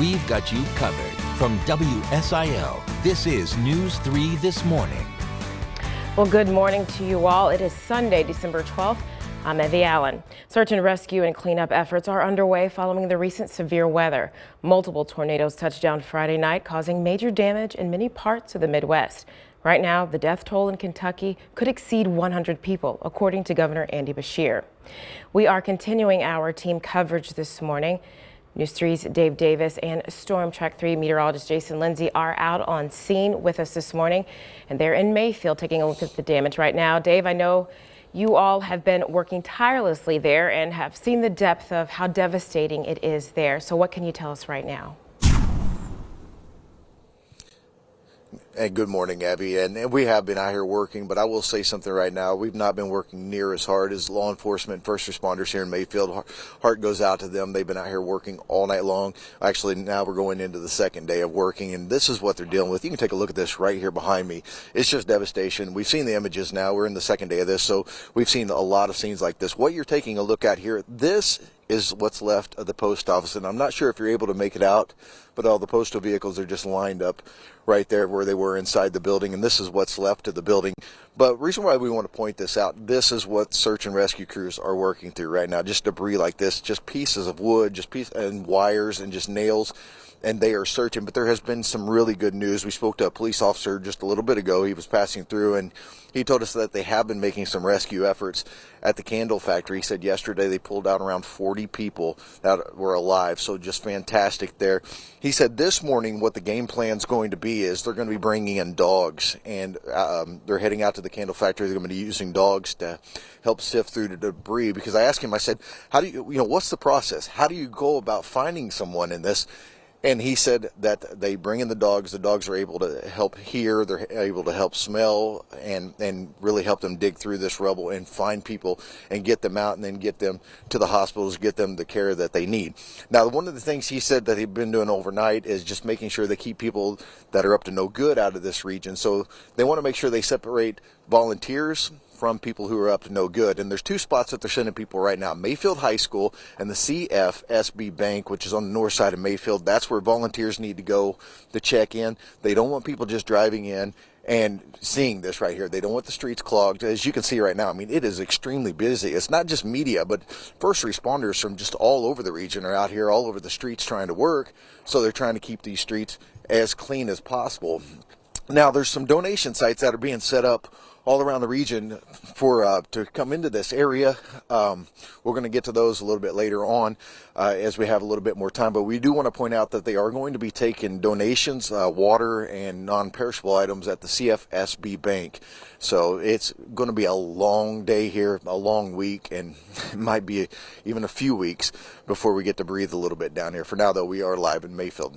we've got you covered. From WSIL, this is News 3 This Morning. Well, good morning to you all. It is Sunday, December 12th. I'm Evie Allen. Search and rescue and cleanup efforts are underway following the recent severe weather. Multiple tornadoes touched down Friday night, causing major damage in many parts of the Midwest. Right now, the death toll in Kentucky could exceed 100 people, according to Governor Andy Beshear. We are continuing our team coverage this morning. News 3's Dave Davis and Storm Track 3 meteorologist Jason Lindsay are out on scene with us this morning, and they're in Mayfield taking a look at the damage right now. Dave, I know you all have been working tirelessly there and have seen the depth of how devastating it is there. So what can you tell us right now? And good morning, Abby. And we have been out here working, but I will say something right now. We've not been working near as hard as law enforcement, first responders here in Mayfield. Heart goes out to them. They've been out here working all night long. Actually, now we're going into the second day of working, and this is what they're dealing with. You can take a look at this right here behind me. It's just devastation. We've seen the images now. We're in the second day of this, so we've seen a lot of scenes like this. What you're taking a look at here, this is what's left of the post office, and I'm not sure if you're able to make it out, but all the postal vehicles are just lined up right there where they were inside the building, and this is what's left of the building. But reason why we want to point this out, this is what search and rescue crews are working through right now. Just debris like this, just pieces of wood, and wires and just nails, and they are searching. But there has been some really good news. We spoke to a police officer just a little bit ago. He was passing through, and he told us that they have been making some rescue efforts at the candle factory. He said yesterday they pulled out around 40 people that were alive, so just fantastic there. He said this morning what the game plan is going to be is they're going to be bringing in dogs, and they're heading out to the candle factory. They're going to be using dogs to help sift through the debris, because I asked him, I said, how do you what's the process? How do you go about finding someone in this? And he said that they bring in the dogs are able to help hear, they're able to help smell, and really help them dig through this rubble and find people and get them out and then get them to the hospitals, get them the care that they need. Now, one of the things he said that he'd been doing overnight is just making sure they keep people that are up to no good out of this region. So they want to make sure they separate volunteers from people who are up to no good. And there's two spots that they're sending people right now, Mayfield High School and the CFSB Bank, which is on the north side of Mayfield. That's where volunteers need to go to check in. They don't want people just driving in and seeing this right here. They don't want the streets clogged. As you can see right now, I mean, it is extremely busy. It's not just media, but first responders from just all over the region are out here all over the streets trying to work. So they're trying to keep these streets as clean as possible. Now, there's some donation sites that are being set up all around the region for to come into this area. We're going to get to those a little bit later on as we have a little bit more time. But we do want to point out that they are going to be taking donations, water and non-perishable items at the CFSB Bank. So it's going to be a long day here, a long week, and it might be even a few weeks before we get to breathe a little bit down here. For now, though, we are live in Mayfield.